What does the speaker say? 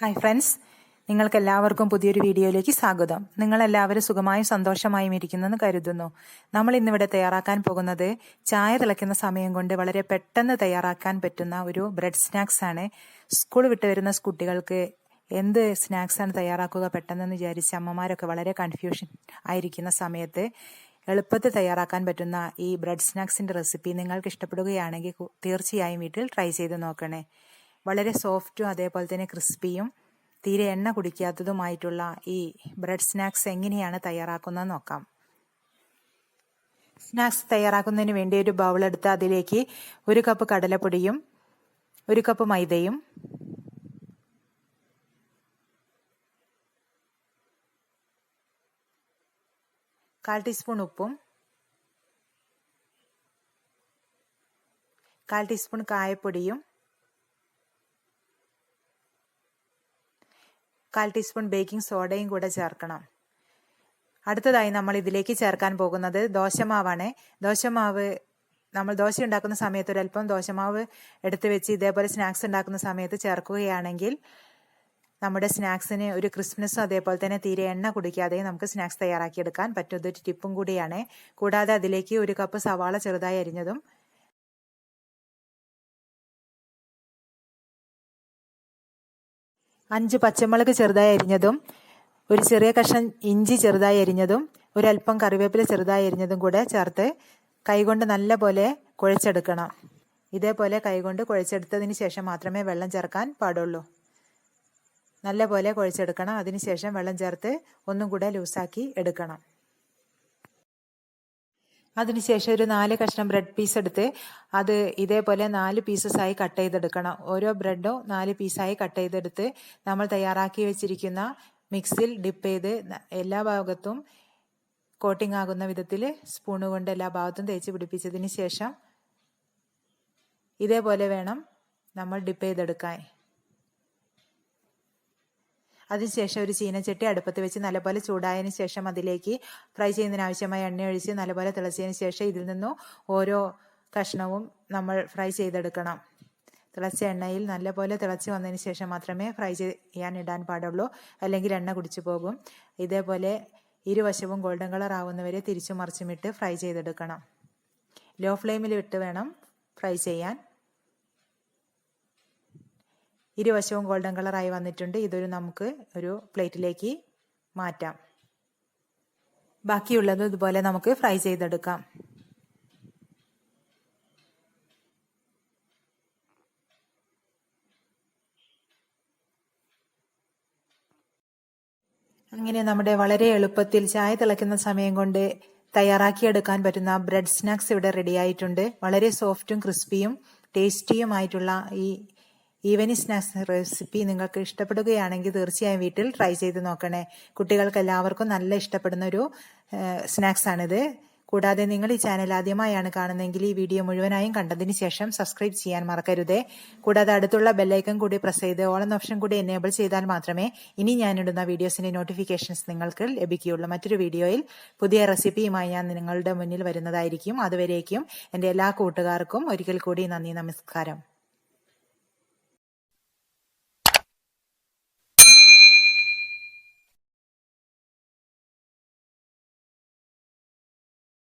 Hi friends, നിങ്ങൾക്കെല്ലാവർക്കും പുതിയൊരു വീഡിയോയിലേക്ക് സ്വാഗതം. നിങ്ങളെല്ലാവരും സുഖമായും സന്തോഷമായും ഇരിക്കുന്നെന്ന് കരുതുന്നു. നമ്മൾ ഇന്നിവിടെ തയ്യാറാക്കാൻ പോകുന്നത് ചായ തിളയ്ക്കുന്ന സമയം കൊണ്ട് വളരെ പെട്ടെന്ന് തയ്യാറാക്കാൻ പറ്റുന്ന ഒരു ബ്രെഡ് സ്നാക്സ് ആണ്. സ്കൂൾ വിട്ട് വരുന്ന കുട്ടികൾക്ക് എന്ത് സ്നാക്സാണ് തയ്യാറാക്കുക പെട്ടെന്നെന്ന് വിചാരിച്ച് അമ്മമാരൊക്കെ വളരെ കൺഫ്യൂഷൻ ആയിരിക്കുന്ന സമയത്ത് എളുപ്പത്തിൽ തയ്യാറാക്കാൻ പറ്റുന്ന ഈ ബ്രെഡ് സ്നാക്സിന്റെ റെസിപ്പി നിങ്ങൾക്ക് ഇഷ്ടപ്പെടുകയാണെങ്കിൽ തീർച്ചയായും വീട്ടിൽ ട്രൈ ചെയ്ത് നോക്കണേ. വളരെ സോഫ്റ്റും അതേപോലെ തന്നെ ക്രിസ്പിയും തീരെ എണ്ണ കുടിക്കാത്തതുമായിട്ടുള്ള ഈ ബ്രെഡ് സ്നാക്സ് എങ്ങനെയാണ് തയ്യാറാക്കുന്നത് നോക്കാം. സ്നാക്സ് തയ്യാറാക്കുന്നതിന് വേണ്ടി ഒരു ബൗൾ എടുത്ത് അതിലേക്ക് 1 കപ്പ് കടലപ്പൊടിയും 1 കപ്പ് മൈദയും 1/4 ടീസ്പൂൺ ഉപ്പും 1/4 ടീസ്പൂൺ കായപ്പൊടിയും 1/4 ടീസ്പൂൺ ബേക്കിംഗ് സോഡയും കൂടെ ചേർക്കണം. അടുത്തതായി നമ്മൾ ഇതിലേക്ക് ചേർക്കാൻ പോകുന്നത് ദോശമാവാണ്. ദോശമാവ് നമ്മൾ ദോശ ഉണ്ടാക്കുന്ന സമയത്ത് ഒരല്പം ദോശമാവ് എടുത്ത് വെച്ച് ഇതേപോലെ സ്നാക്സ് ഉണ്ടാക്കുന്ന സമയത്ത് ചേർക്കുകയാണെങ്കിൽ നമ്മുടെ സ്നാക്സിന് ഒരു ക്രിസ്പ്നെസ്സും അതേപോലെ തന്നെ തീരെ എണ്ണ കുടിക്കാതെ നമുക്ക് സ്നാക്സ് തയ്യാറാക്കിയെടുക്കാൻ പറ്റും. ഇതൊരു ടിപ്പും കൂടിയാണ്. കൂടാതെ അതിലേക്ക് 1 കപ്പ് സവാള ചെറുതായി അരിഞ്ഞതും 5 പച്ചമുളക് ചെറുതായി അരിഞ്ഞതും 1 ചെറിയ കഷ്ണം ഇഞ്ചി ചെറുതായി അരിഞ്ഞതും ഒരല്പം കറിവേപ്പില ചെറുതായി അരിഞ്ഞതും കൂടെ ചേർത്ത് കൈകൊണ്ട് നല്ലപോലെ കുഴച്ചെടുക്കണം. ഇതേപോലെ കൈകൊണ്ട് കുഴച്ചെടുത്തതിന് ശേഷം മാത്രമേ വെള്ളം ചേർക്കാൻ പാടുള്ളൂ. നല്ലപോലെ കുഴച്ചെടുക്കണം. അതിനുശേഷം വെള്ളം ചേർത്ത് ഒന്നും കൂടെ ലൂസാക്കി എടുക്കണം. അതിനുശേഷം ഒരു 4 കഷ്ണം ബ്രെഡ് പീസ് എടുത്ത് അത് ഇതേപോലെ 4 പീസസായി കട്ട് ചെയ്തെടുക്കണം. ഓരോ ബ്രെഡും 4 പീസായി കട്ട് ചെയ്തെടുത്ത് നമ്മൾ തയ്യാറാക്കി വെച്ചിരിക്കുന്ന മിക്സിൽ ഡിപ്പ് ചെയ്ത് എല്ലാ ഭാഗത്തും കോട്ടിംഗ് ആകുന്ന വിധത്തിൽ സ്പൂണ് കൊണ്ട് എല്ലാ ഭാഗത്തും തേച്ച് പിടിപ്പിച്ചതിന് ശേഷം ഇതേപോലെ വേണം നമ്മൾ ഡിപ്പ് ചെയ്തെടുക്കാൻ. അതിനുശേഷം ഒരു ചീനച്ചട്ടി അടുപ്പത്ത് വെച്ച് നല്ലപോലെ ചൂടായതിനു ശേഷം അതിലേക്ക് ഫ്രൈ ചെയ്യുന്നതിന് ആവശ്യമായ എണ്ണ ഒഴിച്ച് നല്ലപോലെ തിളച്ചതിന് ശേഷം ഇതിൽ നിന്നും ഓരോ കഷ്ണവും നമ്മൾ ഫ്രൈ ചെയ്തെടുക്കണം. തിളച്ച എണ്ണയിൽ നല്ലപോലെ തിളച്ച് വന്നതിന് ശേഷം മാത്രമേ ഫ്രൈ ചെയ്യാൻ ഇടാൻ പാടുള്ളൂ, അല്ലെങ്കിൽ എണ്ണ കുടിച്ചു പോകും. ഇതേപോലെ ഇരുവശവും ഗോൾഡൻ കളർ ആവുന്നവരെ തിരിച്ചു മറിച്ചുമിട്ട് ഫ്രൈ ചെയ്തെടുക്കണം. ലോ ഫ്ലെയിമിൽ ഇട്ട് വേണം ഫ്രൈ ചെയ്യാൻ. ഇരുവശവും ഗോൾഡൻ കളറായി വന്നിട്ടുണ്ട്. ഇതൊരു നമുക്ക് ഒരു പ്ലേറ്റിലേക്ക് മാറ്റാം. ബാക്കിയുള്ളത് ഇതുപോലെ നമുക്ക് ഫ്രൈ ചെയ്തെടുക്കാം. അങ്ങനെ നമ്മുടെ വളരെ എളുപ്പത്തിൽ ചായ തിളയ്ക്കുന്ന സമയം കൊണ്ട് തയ്യാറാക്കിയെടുക്കാൻ പറ്റുന്ന ബ്രെഡ് സ്നാക്സ് ഇവിടെ റെഡി ആയിട്ടുണ്ട്. വളരെ സോഫ്റ്റും ക്രിസ്പിയും ടേസ്റ്റിയുമായിട്ടുള്ള ഈ ഈവനിങ് സ്നാക്സ് റെസിപ്പി നിങ്ങൾക്ക് ഇഷ്ടപ്പെടുകയാണെങ്കിൽ തീർച്ചയായും വീട്ടിൽ ട്രൈ ചെയ്ത് നോക്കണേ. കുട്ടികൾക്ക് എല്ലാവർക്കും നല്ല ഇഷ്ടപ്പെടുന്ന ഒരു സ്നാക്സ് ആണിത്. കൂടാതെ നിങ്ങൾ ഈ ചാനൽ ആദ്യമായാണ് കാണുന്നതെങ്കിൽ ഈ വീഡിയോ മുഴുവനായും കണ്ടതിന് ശേഷം സബ്സ്ക്രൈബ് ചെയ്യാൻ മറക്കരുതേ. കൂടാതെ അടുത്തുള്ള ബെല്ലൈക്കൺ കൂടി പ്രസ് ചെയ്ത് ഓൾ എന്ന ഓപ്ഷൻ കൂടി എനേബിൾ ചെയ്താൽ മാത്രമേ ഇനി ഞാനിടുന്ന വീഡിയോസിന്റെ നോട്ടിഫിക്കേഷൻസ് നിങ്ങൾക്ക് ലഭിക്കുകയുള്ളൂ. മറ്റൊരു വീഡിയോയിൽ പുതിയ റെസിപ്പിയുമായി ഞാൻ നിങ്ങളുടെ മുന്നിൽ വരുന്നതായിരിക്കും. അതുവരേക്കും എൻ്റെ എല്ലാ കൂട്ടുകാർക്കും ഒരിക്കൽ കൂടി നന്ദി, നമസ്കാരം.